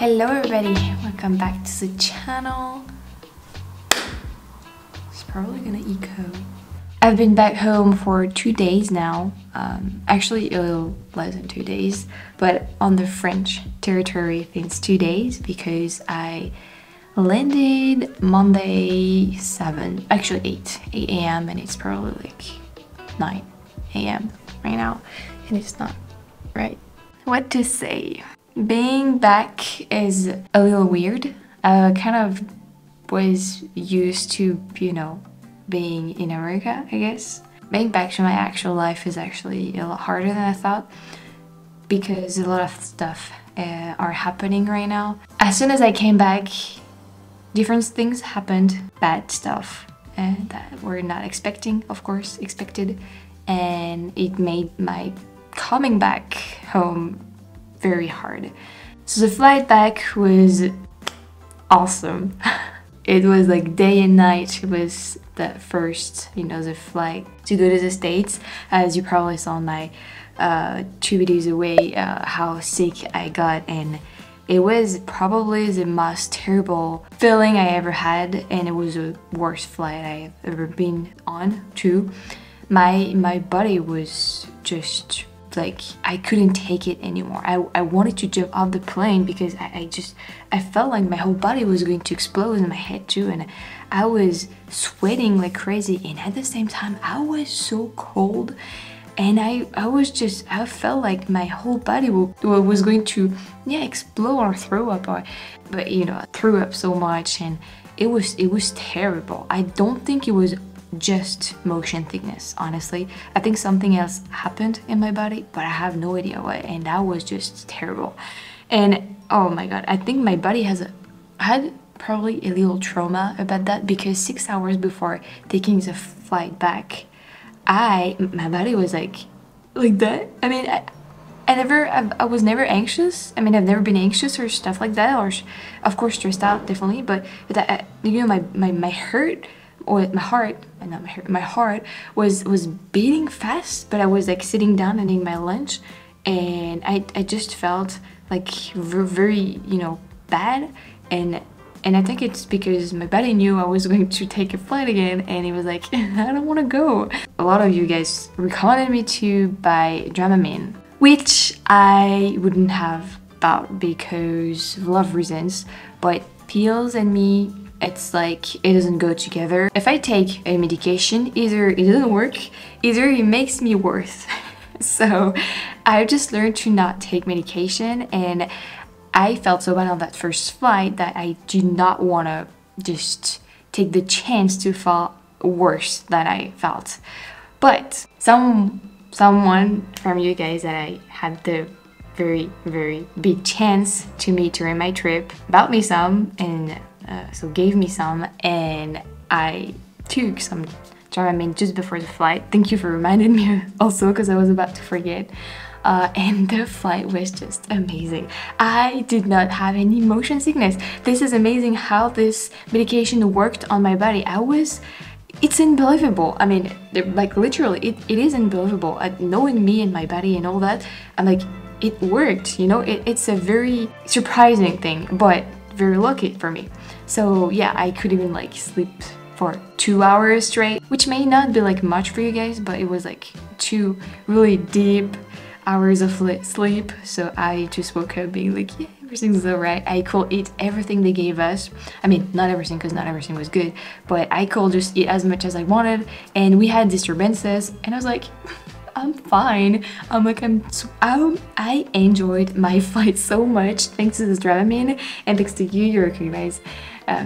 Hello everybody, welcome back to the channel. It's probably gonna echo. I've been back home for 2 days now, actually a little less than 2 days, but on the French territory I think it's 2 days because I landed Monday 8 a.m. and it's probably like 9 a.m. right now and it's not right. What to say? Being back is a little weird. I kind of was used to, you know, being in America, I guess. Being back to my actual life is actually a lot harder than I thought because a lot of stuff are happening right now. As soon as I came back, different things happened, bad stuff that we're not expecting, of course, expected, and it made my coming back home very hard. So the flight back was awesome. It was like day and night. It was the first, you know, the flight to go to the States. As you probably saw in my 2 videos away, how sick I got, and it was probably the most terrible feeling I ever had, and it was the worst flight I've ever been on too. My body was just like, I couldn't take it anymore. I wanted to jump off the plane because I felt like my whole body was going to explode in my head too, and I was sweating like crazy, and at the same time I was so cold, and I felt like my whole body was going to explode or throw up, but you know, I threw up so much and it was terrible. I don't think it was just motion sickness, honestly. I think something else happened in my body, but I have no idea what, and that was just terrible. And oh my god, I think my body had probably a little trauma about that, because 6 hours before taking the flight back, my body was like that. I mean, I was never anxious. I mean, I've never been anxious or stuff like that, or of course stressed out, definitely, but you know, my heart, or my heart was beating fast, but I was like sitting down and eating my lunch, and I just felt like very, you know, bad, and I think it's because my body knew I was going to take a flight again, and it was like, I don't want to go. A lot of you guys recommended me to buy Dramamine, which I wouldn't have bought because of a lot of reasons, but pills and me, it's like it doesn't go together. If I take a medication, either it doesn't work, either it makes me worse. So I just learned to not take medication, and I felt so bad on that first flight that I do not want to just take the chance to fall worse than I felt. But someone from you guys that I had the very, very big chance to meet during my trip bought me some, and so gave me some, and I took some Dramamine just before the flight. Thank you for reminding me also, because I was about to forget. And the flight was just amazing. I did not have any motion sickness. This is amazing how this medication worked on my body. It's unbelievable. I mean, like literally, it is unbelievable. Knowing me and my body and all that, I'm like, it worked, you know? It's a very surprising thing, but very lucky for me. So yeah, I could even like sleep for 2 hours straight, which may not be like much for you guys, but it was like 2 really deep hours of sleep. So I just woke up being like, yeah, everything's alright. I could eat everything they gave us. I mean, not everything, because not everything was good, but I could just eat as much as I wanted, and we had disturbances, and I was like, I'm fine. I enjoyed my flight so much thanks to this Dramamine, and thanks to you recognize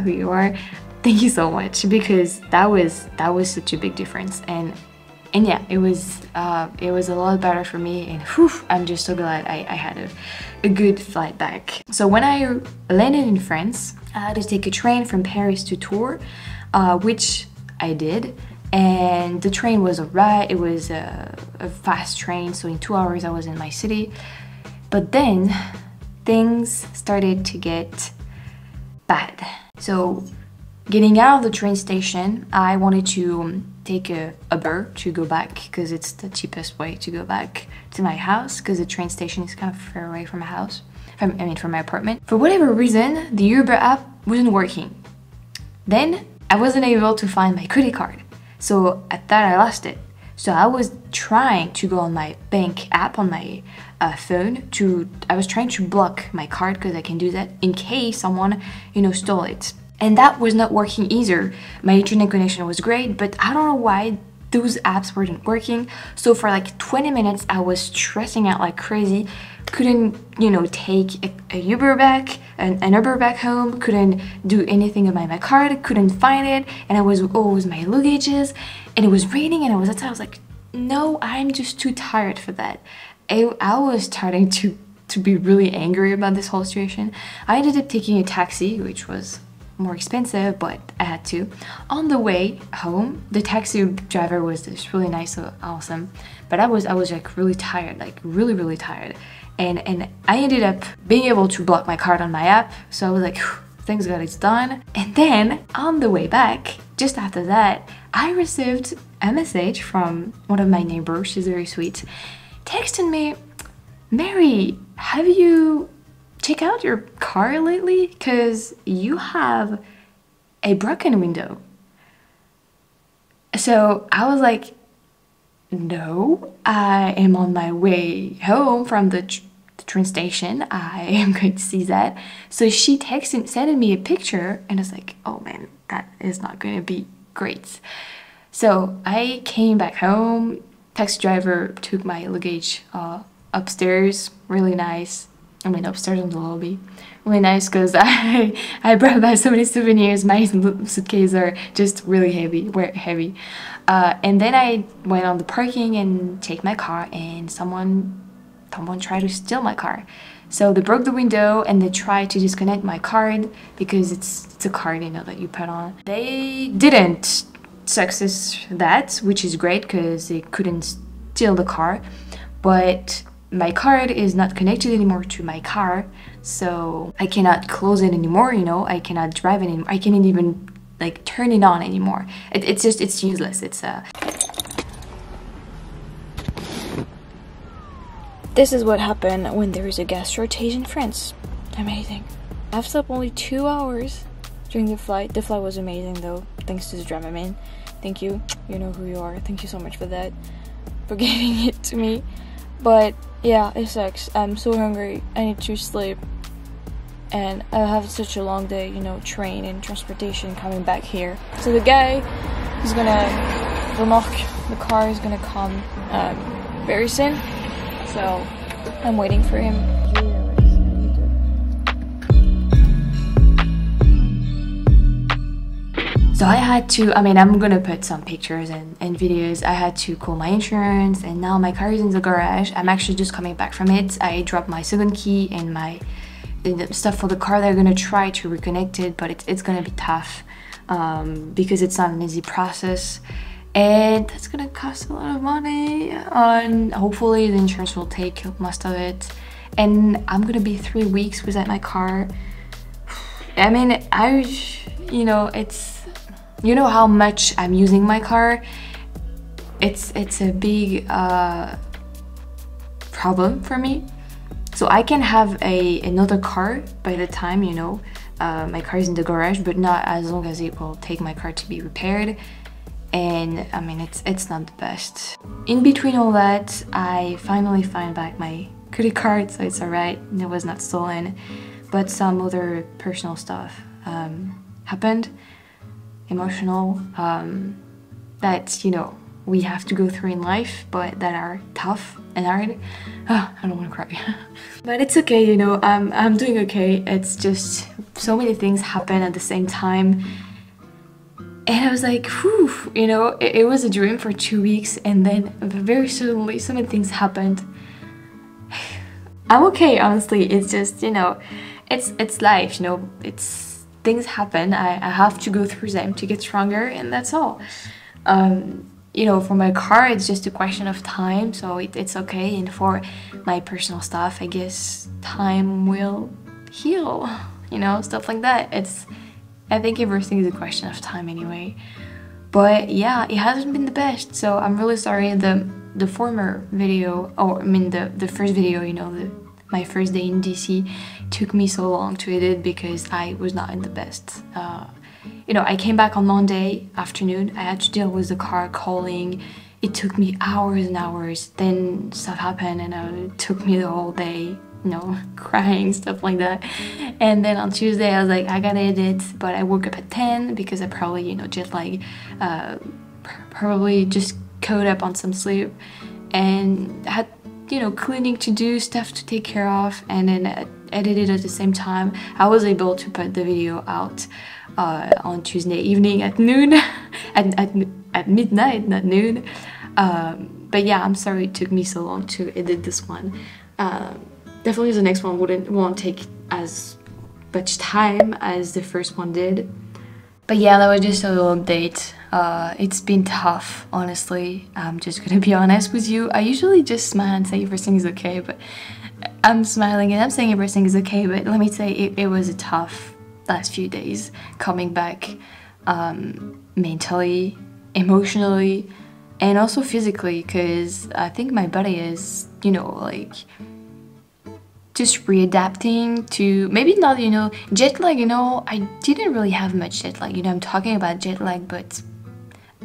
who you are. Thank you so much, because that was such a big difference, and yeah, it was a lot better for me, and whew, I'm just so glad I had a good flight back. So when I landed in France, I had to take a train from Paris to Tours, which I did. And the train was alright. It was a fast train, so in 2 hours I was in my city. But then things started to get bad. So getting out of the train station, I wanted to take a Uber to go back because it's the cheapest way to go back to my house because the train station is kind of far away from my house. From my apartment. For whatever reason, the Uber app wasn't working. Then I wasn't able to find my credit card. So at that I lost it. So I was trying to go on my bank app on my phone I was trying to block my card because I can do that in case someone, stole it. And that was not working either. My internet connection was great, but I don't know why those apps weren't working. So for like 20 minutes, I was stressing out like crazy. Couldn't, take a Uber back, an Uber back home. Couldn't do anything about my card. Couldn't find it. And I was always my luggages. And it was raining and I was outside. I was like, no, I'm just too tired for that. I was starting to be really angry about this whole situation. I ended up taking a taxi, which was more expensive, but I had to. On the way home, the taxi driver was just really nice, so awesome. But I was like really tired, like really tired. And I ended up being able to block my card on my app, so I was like, thanks God it's done. And then on the way back, just after that, I received a message from one of my neighbors, she's very sweet, texting me, Mary, have you checked out your car lately? Because you have a broken window. So I was like, no, I am on my way home from the train station. I am going to see that. So she sending me a picture and I was like, oh man, that is not going to be great. So I came back home. Taxi driver took my luggage upstairs, really nice. I mean upstairs in the lobby. Really nice because I brought back so many souvenirs. My suitcases are just really heavy, and then I went on the parking and take my car and someone tried to steal my car. So they broke the window and they tried to disconnect my card because it's a card, that you put on. They didn't success that, which is great because they couldn't steal the car, but my card is not connected anymore to my car, so I cannot close it anymore, I cannot drive it anymore. I can't even like turn it on anymore. It's useless. This is what happened when there is a gas shortage in France. Amazing. I've slept only 2 hours during the flight. The flight was amazing though, thanks to the drama man. Thank you, you know who you are. Thank you so much for that, for giving it to me. But yeah, it sucks. I'm so hungry. I need to sleep. And I have such a long day, train and transportation coming back here. So the guy is gonna, the car is gonna come very soon. So I'm waiting for him. So I had to, I'm gonna put some pictures and videos. I had to call my insurance and now my car is in the garage. I'm actually just coming back from it. I dropped my second key and the stuff for the car. They're gonna try to reconnect it, but it's gonna be tough because it's not an easy process. And that's gonna cost a lot of money. And hopefully the insurance will take most of it. And I'm gonna be 3 weeks without my car. You know how much I'm using my car. It's a big problem for me. So I can have another car by the time, my car is in the garage, but not as long as it will take my car to be repaired. And it's not the best. In between all that, I finally find back my credit card, so it's alright. It was not stolen, but some other personal stuff happened. Emotional, that we have to go through in life, but that are tough and hard. I don't want to cry. But it's okay, I'm doing okay. It's just so many things happen at the same time, and I was like, whew, it was a dream for 2 weeks, and then very suddenly so many things happened. I'm okay, honestly. It's just it's life, it's things happen. I have to go through them to get stronger, and that's all. For my car, it's just a question of time, so it's okay. And for my personal stuff, I guess time will heal, stuff like that. I think everything is a question of time anyway. But yeah, it hasn't been the best, so I'm really sorry. The former video, or I mean the first video, you know, my first day in DC, took me so long to edit because I was not in the best. You know, I came back on Monday afternoon. I had to deal with the car calling. It took me hours and hours. Then stuff happened and it took me the whole day, you know, crying, stuff like that. And then on Tuesday I was like, I gotta edit, but I woke up at 10 because I probably, you know, jet lag, probably just caught up on some sleep and had, you know, cleaning to do, stuff to take care of, and then edited at the same time. I was able to put the video out on Tuesday evening at noon, at midnight, not noon. But yeah, I'm sorry it took me so long to edit this one. Definitely the next one won't take as much time as the first one did. But yeah, that was just a little update. It's been tough, honestly. I'm just gonna be honest with you. I usually just smile and say everything is okay, but I'm smiling and I'm saying everything is okay, but let me say it was a tough last few days coming back, mentally, emotionally, and also physically, because I think my body is, you know, like just readapting to, maybe not, you know, jet lag. You know, I didn't really have much jet lag, you know, I'm talking about jet lag, but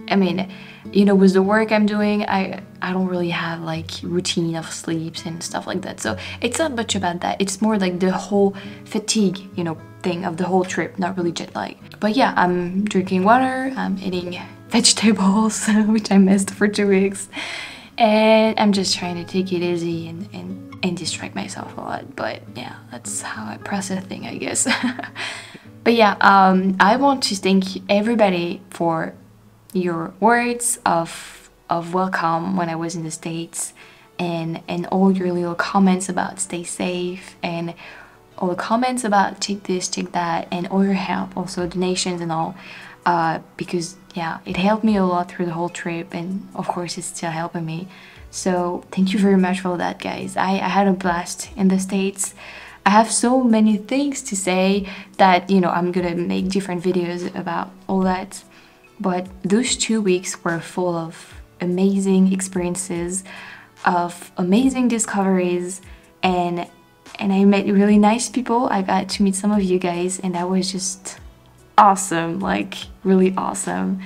I mean, you know, with the work I'm doing, I don't really have like routine of sleeps and stuff like that, so it's not much about that. It's more like the whole fatigue, you know, thing of the whole trip, not really jet lag. But yeah, I'm drinking water, I'm eating vegetables, which I missed for 2 weeks, and I'm just trying to take it easy and distract myself a lot. But yeah, that's how I process things, I guess. But yeah, I want to thank everybody for your words of welcome when I was in the States, and all your little comments about stay safe, and all the comments about take this, take that, and all your help, also donations and all, because yeah, it helped me a lot through the whole trip, and of course it's still helping me. So thank you very much for that, guys. I had a blast in the States. I have so many things to say that, you know, I'm gonna make different videos about all that. But those 2 weeks were full of amazing experiences, of amazing discoveries, and I met really nice people. I got to meet some of you guys, and that was just awesome, like really awesome.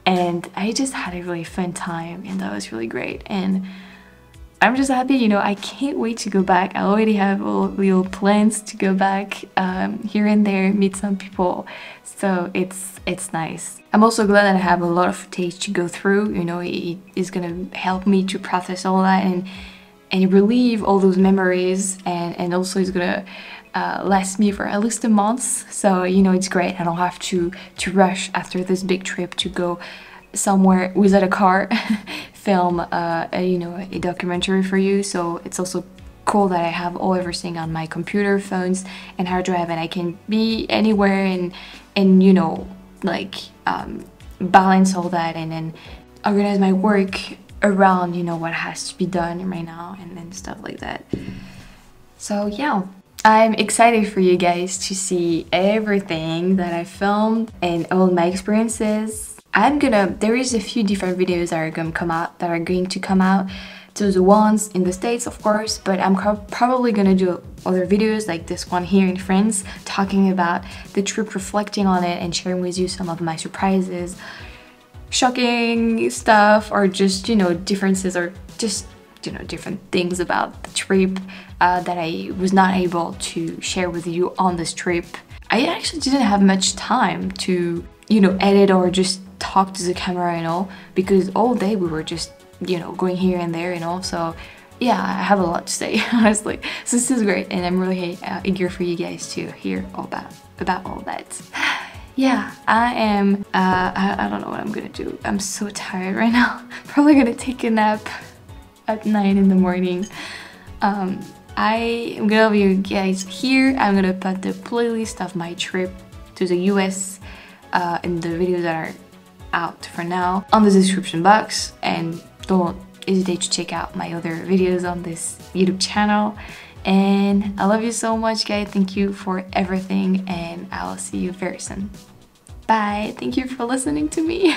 And I just had a really fun time, and that was really great. And I'm just happy, you know, I can't wait to go back. I already have all little plans to go back here and there, meet some people. So it's nice. I'm also glad that I have a lot of footage to go through. You know, it is gonna help me to process all that and relieve all those memories, and also it's gonna last me for at least a month. So, you know, it's great. I don't have to rush after this big trip to go somewhere without a car, film you know, a documentary for you. So it's also cool that I have everything on my computer, phones, and hard drive, and I can be anywhere and you know, like balance all that, and then organize my work around, you know, what has to be done right now, and then stuff like that. So yeah, I'm excited for you guys to see everything that I filmed and all my experiences. There is a few different videos that are going to come out. So the ones in the States, of course, but I'm probably gonna do other videos like this one here in France, talking about the trip, reflecting on it, and sharing with you some of my surprises, shocking stuff, or just, you know, differences, or just, you know, different things about the trip that I was not able to share with you on this trip. I actually didn't have much time to, you know, edit or just talk to the camera and all, because all day we were just, you know, going here and there and all. So yeah, I have a lot to say, honestly. So this is great, and I'm really eager for you guys to hear all about all that. Yeah, I am, I don't know what I'm gonna do. I'm so tired right now. Probably gonna take a nap at 9 in the morning. I am gonna leave you guys here. I'm gonna put the playlist of my trip to the US and the videos that are out for now on the description box, and don't hesitate to check out my other videos on this YouTube channel. And I love you so much, guys. Thank you for everything, and I'll see you very soon. Bye. Thank you for listening to me.